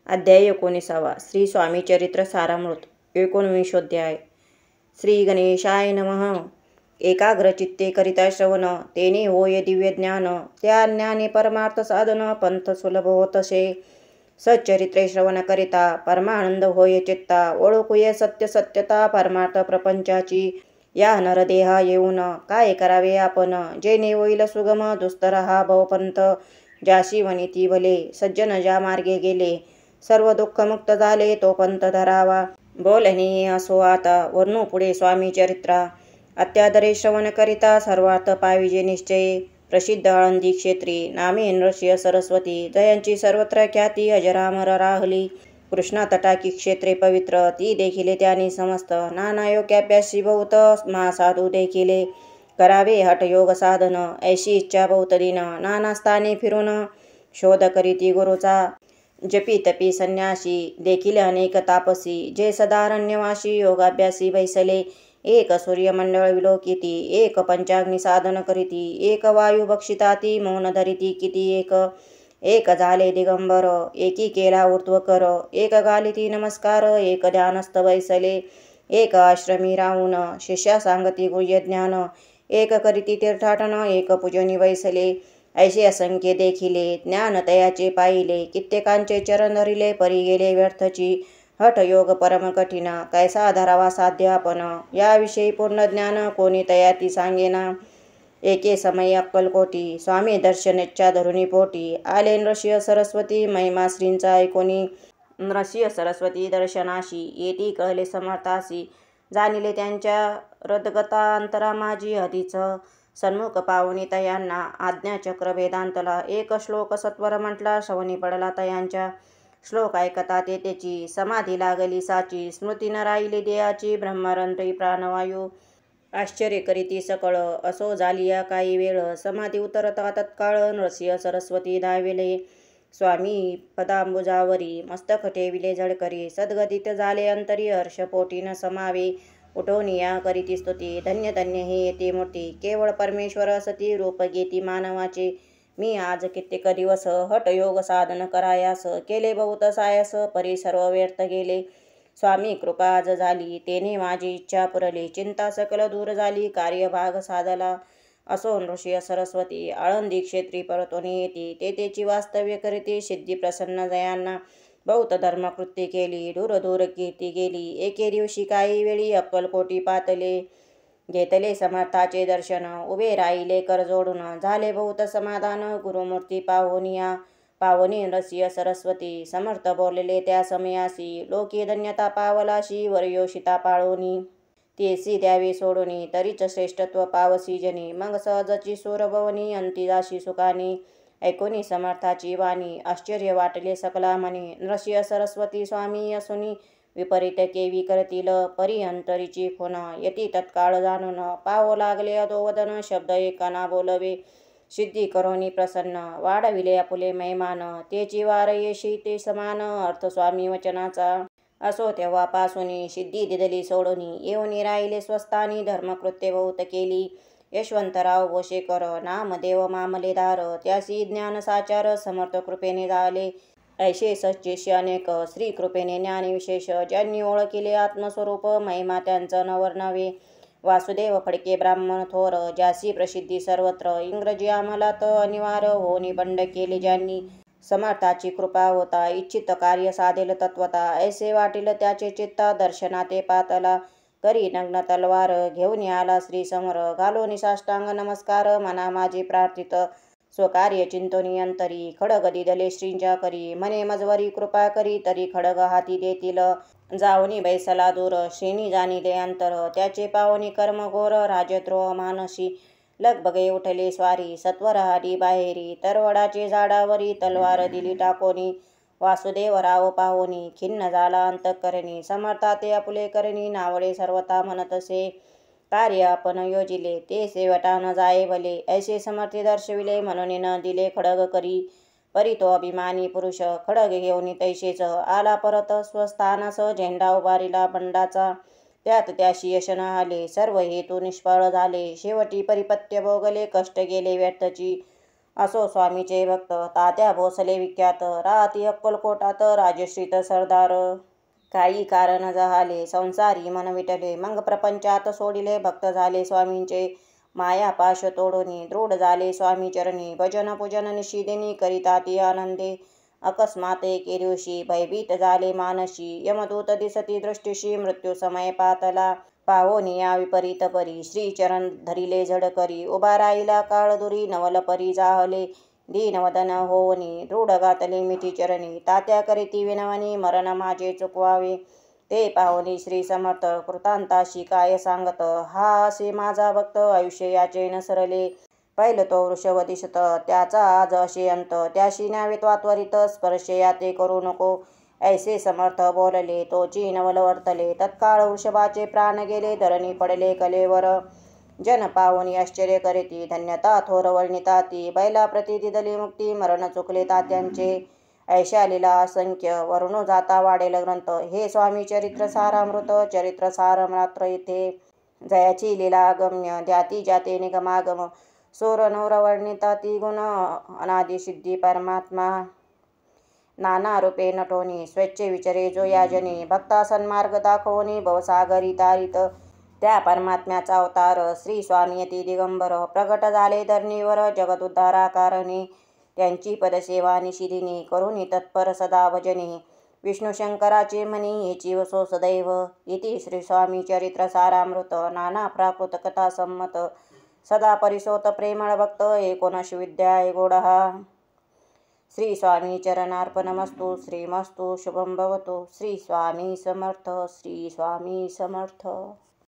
अध्याय 19. श्री स्वामी चरित्र सारामृत 19. श्री गणेशाय नमः. एकाग्रचित्ते करिता श्रवण, तेने होय दिव्य ज्ञान. त्या ज्ञाने परमार्थ साधन, पंथ सुलभ होतसे. सच्चरित्रे श्रवण करिता परमानंद होय चित्ता. ओळखूये सत्य सत्यता परमार्थ प्रपंचाची. या नरदेहा येऊन काय करावे आपण, जेणे होईल सुगम दुस्तर हा भवपंथ. ज्याशी वनिती भले सज्जन ज्या मार्गे गेले, सर्व दुःख मुक्त झाले तो पंथ धरावा. बोलणे असो आता वर्णू पुढे स्वामी चरित्रा. अत्यादरे श्रवण करिता सर्वार्थ पाविजे निश्चय. प्रसिद्ध आळंदी क्षेत्री नामे नृसिंह सरस्वती, जयांची सर्वत्र ख्याती अजरामर राहली. कृष्णा तटाकी क्षेत्रे पवित्र, ती देखिले त्याने समस्त. नाना योग्याभ्यासी बहुत महासाधू देखिले, करावे हठयोग साधन. ऐशी इच्छा बहुत दिन, नाना स्थाने फिरून शोध करीती गुरुचा. जपी तपी संन्यासी देखील अनेक तापसी, जे सदारण्यवासी योगाभ्यासी बैसले. एक सूर्यमंडळ विलोकिती, एक पंचाग्नी साधन करीती. एक वायू भक्षिताती मौन धरिती किती एक. एक झाले दिगंबर, एकी केला ऊर्ध्वकर. एक घालिती नमस्कार, एक ध्यानस्थ बैसले. एक आश्रमी राहून शिष्या सांगती गुह्य ज्ञान. एक करीती तीर्थाटन, एक पूजनी बैसले. ऐसे असंख्य देखिले, ज्ञान तयाचे पाहिले. कित्येकांचे चरण धरिले, परी गेले व्यर्थची. हठयोग परम कठीण, कैसा धरावा साध्य आपण. याविषयी पूर्ण ज्ञान कोणी तयाती सांगेना. एके समय अक्कलकोटी स्वामी दर्शनेच्छा धरुणी पोटी. आले नृसिंह सरस्वती महिमा श्रींचा ऐकोनी. नृसिंह सरस्वती दर्शनाशी येती कळले समर्थासी. जाणिले त्यांच्या हृदगता अंतरा माझी आधीच. सन्मुख पावनी तयांना आज्ञाचक्र वेदांतला. एक श्लोक सत्वर म्हटला, श्रवणी पडला तयांच्या. श्लोक ऐकता ते त्याची समाधी लागली साची. स्मृती न राहिली देयाची, ब्रह्मरंध्री प्राणवायू. आश्चर्य करीती सकळ, असो झालिया काही वेळ. समाधी उतरता तत्काळ नृसिंह सरस्वती धाविले. स्वामी पदांबुजावरी मस्तक ठेविले झळकरी. सद्गदित झाले अंतरी, हर्ष पोटी न समावे. उठवनिया करीती स्तुती, धन्य धन्य हे येते मूर्ती. केवळ परमेश्वर असती रूप घेती मानवाचे. मी आज कित्येक दिवस हठयोग साधन करायास. केले बहुत सायास, परी सर्व व्यर्थ गेले. स्वामी कृपा आज झाली, तेने माझी इच्छा पुरली. चिंता सकल दूर झाली, कार्यभाग साधला. असो नृसिंह सरस्वती आळंदी क्षेत्री परतून येती. तेथेची वास्तव्य करीती सिद्धी प्रसन्न जयांना. बहुत धर्मकृत्य केली, दूर दूर कीर्ती गेली. एके दिवशी काही वेळी अक्कलकोटी पातले. घेतले समर्थाचे दर्शन, उभे राहिले कर जोडून. झाले बहुत समाधान, गुरुमूर्ती पाहुनिया. पावनी नृसिंह सरस्वती समर्थ बोलले त्या समयासी. लोकी धन्यता पावलाशी, वर्योषिता पाळोनी. तेसी द्यावे सोडूनी, तरीच श्रेष्ठत्व पावसी जनी. मग सहजची सूरभवनी, अंती जाशी सुखानी. ऐकोनी समर्थाची वाणी, आश्चर्य वाटले सकला मनी. नृसिंह सरस्वती स्वामी असुनी, विपरीत केवी करतील. परी अंतरीची खुण, यती तत्काळ जाणून. पावो लागले अधोवदन, शब्द एकाना बोलवे. सिद्धी करोनी प्रसन्न, वाढविले आपुले महिमान. तेची वार येशी ते समान, अर्थ स्वामी वचनाचा. असो तेव्हापासूनी सिद्धी दिदली सोडूनी. येऊनी राहिले स्वस्थानी, धर्मकृत्य बहुत केली. यशवंतराव भोसेकर नामदेव मामलेदार, त्यासी ज्ञान साचार. समर्थ कृपेने झाले ऐशे सच्चिष्य अनेक. श्री कृपेने ज्ञानविशेष, ज्यांनी ओळखिले आत्मस्वरूप. महिमा त्यांचा न वर्णावे. वासुदेव फडके ब्राह्मण थोर, ज्यासी प्रसिद्धी सर्वत्र. इंग्रजी अंमलात अनिवार्य होऊनी बंड केले ज्यांनी. समर्थाची कृपा होता, इच्छित कार्य साधेल तत्वता. ऐसे वाटिल त्याचे चित्ता, दर्शनाते पातला. करी नग्न तलवार, घेऊन आला श्री समोर. घालोनी साष्टांग नमस्कार, मना माझे प्रार्थित. स्वकार्य चिंतोनी अंतरी, खडग दिदले श्रींच्या करी. म्हणे मजवरी कृपा करी, तरी खडग हाती देतील. जाऊनी बैसला दूर, श्रीनी जाणिले अंतर. त्याचे पावनी कर्म घोर, राजद्रोह मानसी. लगबगे उठले स्वारी, सत्वर आली बाहेरी. तरवडाचे झाडावरी, तलवार दिली टाकोनी. वासुदेवराव पाहोनी, खिन्न झाला अंतःकरणी. समर्था ते आपुले करणी, नावडे सर्वथा म्हणतसे. कार्य आपण योजिले, ते सेवटा न जाये भले. ऐसे समर्थी दर्शविले, म्हणून न दिले खडग करी. परी तो अभिमानी पुरुष, खडग घेऊन तैसेच आला परत स्वस्थानास. झेंडा उभारिला बंडाचा, त्यात त्याशी यश न आले. सर्व हेतू निष्फळ झाले, शेवटी परिपत्य भोगले. कष्ट गेले व्यर्थची, असो स्वामीचे भक्त तात्या भोसले विख्यात राहती अक्कलकोटात राजश्रीत सरदार. काही कारण जहाले संसारी मन विटले मग प्रपंचात सोडिले भक्त झाले स्वामींचे. माया पाश तोडोनी दृढ झाले स्वामी चरणी भजन पूजन निशिदिनी करिता ती आनंदे. अकस्मात एके दिवशी भयभीत झाले मानशी यमदूत दिसती दृष्टीशी मृत्यू समय पातला. पाहोनी या विपरीत परी श्रीचरण धरिले झड करी उभा राहिला काळ दुरी नवल परी जाहले. दीनवदन होवनी दृढ घातले मिठी चरणी तात्या करीती विनवणी मरण माझे चुकवावे. ते पाहुनी श्री समर्थ कृतांताशी काय सांगत हा असे माझा भक्त आयुष्य याचे नसरले. पैल तो वृषभ दिसत त्याचा आज असे अंत त्याशी न्यावे त्वरित स्पर्श याते करू नको. ऐसे समर्थ बोलले तोची नवल वर्तले तत्काळ वृषभाचे प्राण गेले धरणी पडले कलेवर. जन पाहुनी आश्चर्य करीती धन्यता थोर वर्णिता ती बैला प्रती दिदली मुक्ती मरण चुकले तात्यांचे. ऐशा लीला असंख्य वरुण जाता वाढेल ग्रंथ हे स्वामी चरित्र सारामृत चरित्र सार मात्र इथे. जयाची लीला गम्य ध्याती जाते निगमागम सोर नौर वर्णिता ती गुण अनादि सिद्धी परमात्मा. नाना रूपे नटोनी स्वेच्छे विचरे जो याजनी भक्ता सन्मार्ग दाखवणी भवसागरी तारित. त्या परमात्म्याचा अवतार श्री स्वामी यती दिगंबर प्रगट झाले धरणीवर जगदुद्धाराकारणी. त्यांची पदसेवा निशिदिनी करुणी तत्पर सदा भजनी विष्णू शंकराचे मनी हेची वसो सदैव. इति श्री स्वामी चरित्र सारामृत नाना प्राकृत कथा संमत सदा परिसोत प्रेमळ भक्त 19 गोडहा. श्री स्वामी चरणार्पणमस्तु श्रीमस्तु शुभं भवतु. श्री स्वामी समर्थ. श्री स्वामी समर्थ.